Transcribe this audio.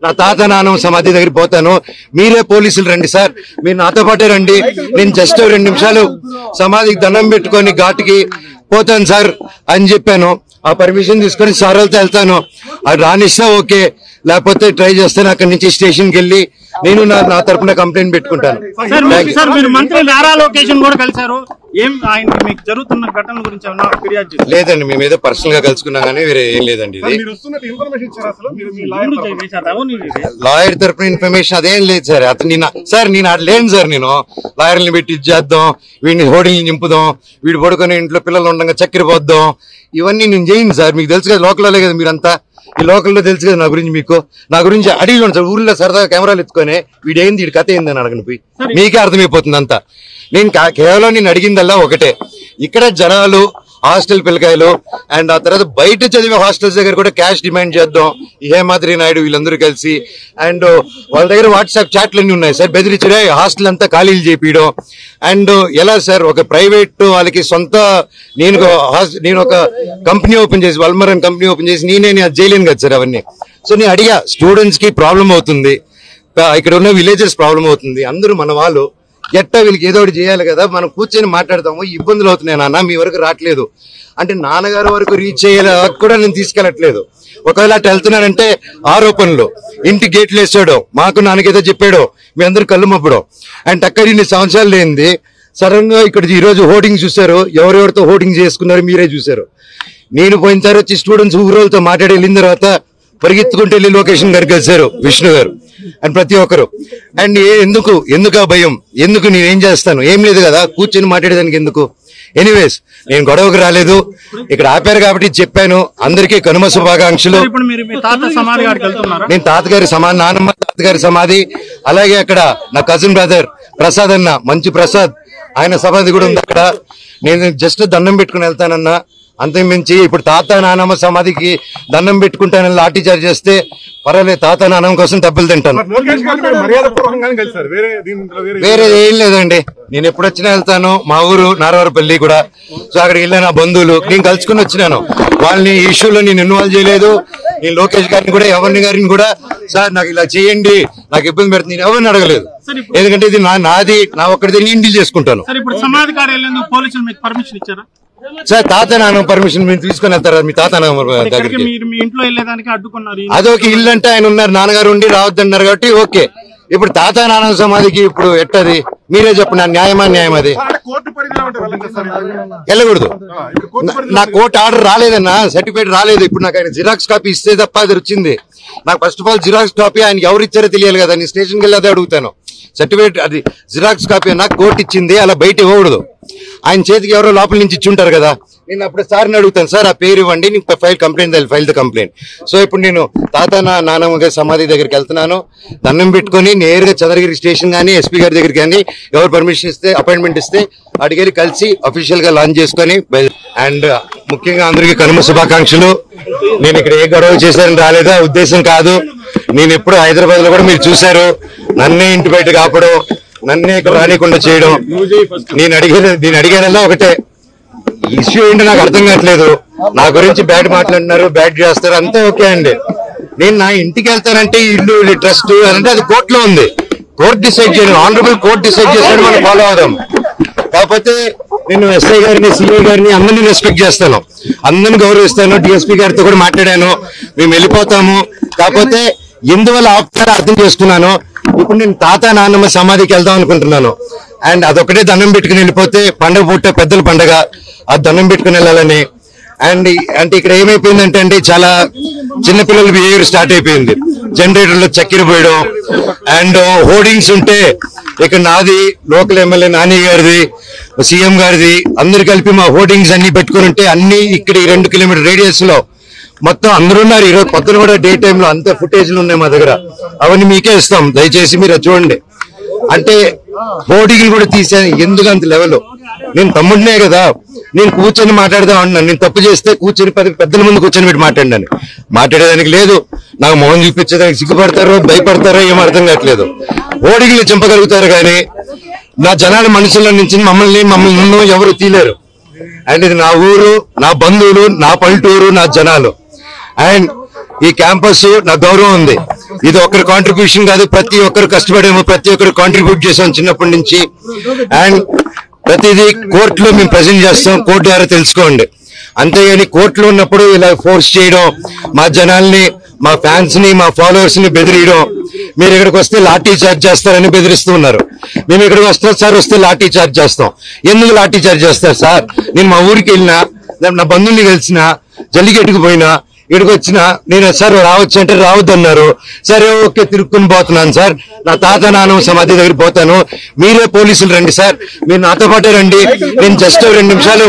నా తాత నాన్నమ్మ సమాధి దగ్గర పోతాను. మీరే పోలీసులు రండి సార్, మీరు నాతో పాటే రండి. నేను జస్ట్ 2 నిమిషాలు సమాధికి దండం పెట్టుకొని ఘాటుకి పోతాను సార్ అని చెప్పాను. ఆ పర్మిషన్ తీసుకొని సార్ వాళ్ళతో వెళ్తాను. అది రానిస్తా ఓకే, లేకపోతే ట్రై చేస్తాను. అక్కడి నుంచి స్టేషన్కి వెళ్ళి నేను నా తరపున కంప్లైంట్ పెట్టుకుంటాను. లేదండి, మేము ఏదో పర్సనల్ గా కలుసుకున్నాం కానీ వేరే ఏం లేదండి. ఇది లాయర్ తరపున ఇన్ఫర్మేషన్ అదేం లేదు సార్. అతను నేను లేను సార్. నేను లాయర్ని పెట్టి ఇచ్చేద్దాం, వీడిని హోర్డింగ్ నింపుదాం, వీడు పడుకొని ఇంట్లో పిల్లలు ఉండగా చక్కెర పోద్దాం, ఇవన్నీ నేను చేయను సార్. మీకు తెలుసు కదా, లోకల్లో కదా మీరంతా, ఈ లోకల్లో తెలుసు కదా నా గురించి. మీకు నా గురించి అడిగి సార్, ఊర్లో సరదాగా కెమెరాలు ఎత్తుకొని వీడేంది, వీడి కథ ఏందని అడగను పోయి, మీకే అర్థమైపోతుంది అంతా. నేను కేవలం నేను అడిగిందల్లా ఒకటే, ఇక్కడ జనాలు హాస్టల్ పిల్లకాయలు అండ్ ఆ తర్వాత బయట చదివే హాస్టల్స్ దగ్గర కూడా క్యాష్ డిమాండ్ చేద్దాం, హేమాద్రి నాయుడు వీళ్ళందరూ కలిసి. అండ్ వాళ్ళ దగ్గర వాట్సాప్ చాట్లు అన్ని ఉన్నాయి సార్, బెదిరించడే హాస్టల్ అంతా ఖాళీలు చేపియడం. అండ్ ఎలా సార్, ఒక ప్రైవేట్ వాళ్ళకి సొంత, నేను ఒక కంపెనీ ఓపెన్ చేసి, వల్మరన్ కంపెనీ ఓపెన్ చేసి నేను చేయలేను కదా సార్ అవన్నీ. సో నేను అడిగా, స్టూడెంట్స్ కి ప్రాబ్లం అవుతుంది, ఇక్కడ ఉన్న విలేజెస్ ప్రాబ్లం అవుతుంది, అందరూ మన వాళ్ళు, ఎట్టా వీళ్ళకి ఏదో ఒకటి చేయాలి కదా, మనం కూర్చొని మాట్లాడతాము, ఇబ్బందులు అవుతున్నాయి నాన్న, మీ వరకు రావట్లేదు అంటే నాన్నగారు వరకు రీచ్ అయ్యేలా కూడా నేను తీసుకెళ్ళట్లేదు. ఒకవేళ అటు వెళ్తున్నానంటే ఆరోపణలు, ఇంటి గేట్లు వేసాడో, మాకు నాన్నకేదో చెప్పాడో, మీ అందరు కళ్ళు మప్పడం. అండ్ అక్కడ ఇన్ని సంవత్సరాలు లేనిది సడన్ గా ఇక్కడ ఈ రోజు హోర్డింగ్ చూసారు, ఎవరెవరితో హోర్డింగ్ చేసుకున్నారు మీరే చూసారు. నేను పోయినసారి వచ్చి స్టూడెంట్స్ ఊరోళ్ళతో మాట్లాడి వెళ్ళిన తర్వాత పరిగెత్తుకుంటూ వెళ్ళి లొకేషన్ గారికి కలిసారు విష్ణు గారు అండ్ ప్రతి ఒక్కరు. అండ్ ఎందుకు ఆ భయం, ఎందుకు నేనేం చేస్తాను, ఏం లేదు కదా, కూర్చొని మాట్లాడేదానికి ఎందుకు. ఎనీవేస్ నేను గొడవకు రాలేదు, ఇక్కడ ఆపారు కాబట్టి చెప్పాను. అందరికీ కనుమ శుభాకాంక్షలు. నేను నానమ్మ తాతగారి సమాధి, అలాగే అక్కడ నా కజిన్ బ్రదర్ ప్రసాద్ అన్న, మంచి ప్రసాద్, ఆయన సమాధి కూడా ఉంది అక్కడ. నేను జస్ట్ దండం పెట్టుకుని వెళ్తానన్నా, అంతకుమించి ఇప్పుడు తాత నానమ్మ సమాధికి దండం పెట్టుకుంటానని లాఠీ చార్జ్ చేస్తే పర్వాలేదు, తాత నానమ్మ కోసం దెబ్బలు తింటాను. వేరే ఏం లేదండి, నేను ఎప్పుడు వచ్చినా వెళ్తాను. మా ఊరు నారవరపల్లి కూడా, సో అక్కడికి వెళ్ళా, నా బంధువులు నేను కలుసుకుని వచ్చినాను. వాళ్ళని ఈ ఇష్యూలో నేను ఇన్వాల్వ్ చేయలేదు. నేను లోకేష్ గారిని కూడా, ఎవరిని గారిని కూడా, సార్ నాకు ఇలా చేయండి, నాకు ఇబ్బంది పెడుతుంది, నేను ఎవరిని అడగలేదు. ఎందుకంటే ఇది నాది, నా ఒక్కడిది నేను డీల్ చేసుకుంటాను. సార్ తాత నాన్న పర్మిషన్ మీరు తీసుకుని వెళ్తారా మీ తాత నాన్న దగ్గరికి? అదొక ఇల్లు అంటే ఆయన ఉన్నారు, నాన్నగారు ఉండి రావద్దన్నారు కాబట్టి ఓకే. ఇప్పుడు తాత నాన్న సమాధికి ఇప్పుడు ఎట్టది మీరే చెప్పండి, న్యాయమా న్యాయం అది వెళ్ళకూడదు. నా కోర్టు ఆర్డర్ రాలేదన్నా, సర్టిఫికేట్ రాలేదు. ఇప్పుడు నాకు ఆయన జిరాక్స్ కాపీ ఇస్తే తప్ప అది వచ్చింది. నాకు first of all xerox copy ఆయనకి ఎవరు ఇచ్చారో తెలియాలి కదా, నేను స్టేషన్కి వెళ్ళి అదే అడుగుతాను. సర్టిఫికేట్ అది జిరాక్స్ కాపీ నాకు కోర్టు ఇచ్చింది, అలా బయట ఇవ్వకూడదు. ఆయన చేతికి ఎవరో లోపల నుంచి ఇచ్చుంటారు కదా, నేను అప్పుడు సార్ని అడుగుతాను, సార్ ఆ పేరు ఇవ్వండి, నీకు ఫైల్ ద కంప్లైంట్. సో ఇప్పుడు నేను తాత నానమ్మ గారి సమాధి దగ్గరికి వెళ్తున్నాను, దండం పెట్టుకుని నేరుగా చంద్రగిరి స్టేషన్ కానీ ఎస్పీ గారి దగ్గరికి కానీ ఎవరు పర్మిషన్ ఇస్తే అపాయింట్మెంట్ ఇస్తే అడిగి కలిసి అఫీషియల్ గా లాంచ్ చేసుకొని. అండ్ ముఖ్యంగా అందరికీ కనుమ శుభాకాంక్షలు. నేను ఇక్కడ ఏ గొడవ చేశారని రాలేదా, ఉద్దేశం కాదు. నేను ఎప్పుడు హైదరాబాద్ లో కూడా మీరు చూశారు, నన్నే ఇంటి బయట కాపడం, నన్నే ఇక్కడ రానికుండా చేయడం. నేను అడిగానల్లా ఒకటే, ఇష్యూ ఏంటో నాకు అర్థం కావట్లేదు. నా గురించి బ్యాడ్ మాట్లాడుతున్నారు, బ్యాడ్ చేస్తారు, అంతా ఓకే అండి. నేను నా ఇంటికి వెళ్తానంటే ఇల్లు ట్రస్ట్ అంటే అది కోర్టులో ఉంది, కోర్టు డిసైడ్ చేయను, ఆనరబుల్ కోర్టు డిసైడ్ చేస్తాను, మనం ఫాలో అవుదాం. కాకపోతే నేను ఎస్ఐ గారిని, సిఐ గారిని అందరినీ రెస్పెక్ట్ చేస్తాను, అందరిని గౌరవిస్తాను. డిఎస్పీ గారితో కూడా మాట్లాడాను, మేము వెళ్ళిపోతాము. కాకపోతే ఎందువల్ల ఆపుతారో అర్థం చేసుకున్నాను. ఇప్పుడు నేను తాత నాన్నమ్మ సమాధికి వెళ్దాం అనుకుంటున్నాను. అండ్ అదొకటే దండం పెట్టుకుని వెళ్ళిపోతే పండగ పూట పెద్దల పండగ, ఆ దండం పెట్టుకుని వెళ్ళాలని. అండ్ అంటే ఇక్కడ ఏమైపోయిందంటే అండి, చాలా చిన్నపిల్లల బిహేవియర్ స్టార్ట్ అయిపోయింది. జనరేటర్లో చక్కెర పోయడం అండ్ హోర్డింగ్స్ ఉంటే ఇక్కడ నాది, లోకల్ ఎమ్మెల్యే నాని గారిది, సీఎం గారిది, అందరు కలిపి మా హోర్డింగ్స్ అన్ని పెట్టుకుని ఉంటే అన్ని ఇక్కడ 2 కిలోమీటర్ రేడియస్ లో మొత్తం అందరూ ఉన్నారు. ఈరోజు పొద్దున కూడా డే టైంలో అంత ఫుటేజ్లు ఉన్నాయి మా దగ్గర, అవన్నీ మీకే ఇస్తాం, దయచేసి మీరు చూడండి. అంటే హోర్డింగ్లు కూడా తీసాను, ఎందుకు అంత లెవెల్. నేను తమ్ముడినే కదా, నేను కూర్చొని మాట్లాడదాం అన్నాను. నేను తప్పు చేస్తే కూర్చొని పెద్దల ముందు కూర్చొని పెట్టి మాట్లాడేదానికి లేదు. నాకు మొహం చూపించేదానికి సిగ్గుపడతారో భయపడతారో ఏం అర్థం కావట్లేదు. హోర్డింగ్లు చంపగలుగుతారు కానీ నా జనాల మనసులో నుంచి మమ్మల్ని ఎవరు తీలేరు. అండ్ ఇది నా ఊరు, నా బంధువులు, నా పల్లెటూరు, నా జనాలు. అండ్ ఈ క్యాంపస్ నా గౌరవం ఉంది. ఇది ఒకరి కాంట్రిబ్యూషన్ కాదు, ప్రతి ఒక్కరు కష్టపడేమో, ప్రతి ఒక్కరు కాంట్రిబ్యూట్ చేసాం చిన్నప్పటి నుంచి. అండ్ ప్రతిదీ కోర్టులో మేము ప్రజెంట్ చేస్తాం, కోర్టు ద్వారా తెలుసుకోండి. అంతేగాని కోర్టులో ఉన్నప్పుడు ఇలా ఫోర్స్ చేయడం, మా జనాల్ని, మా ఫ్యాన్స్ ని, మా ఫాలోవర్స్ ని బెదిరియడం, మీరు ఇక్కడికి వస్తే లాఠీ చార్జ్ చేస్తారని బెదిరిస్తూ ఉన్నారు. మేము ఇక్కడికి వస్తాం సార్, వస్తే లాఠీ చార్జ్ చేస్తాం. ఎందుకు లాఠీ చార్జ్ చేస్తారు సార్? నేను మా ఊరికి వెళ్ళినా, నా బంధువుల్ని కలిసిన, జల్లికెట్టుకు పోయినా, ఇక్కడికి వచ్చినా నేను సార్ రావచ్చు అంటే రావద్దన్నారు. సరే ఓకే, తిరుక్కుని పోతున్నాను సార్. నా తాత నాన్న సమాధి దగ్గర పోతాను, మీరే పోలీసులు రండి సార్, మీరు నాతో పాటే రండి, నేను జస్ట్ 2 నిమిషాలు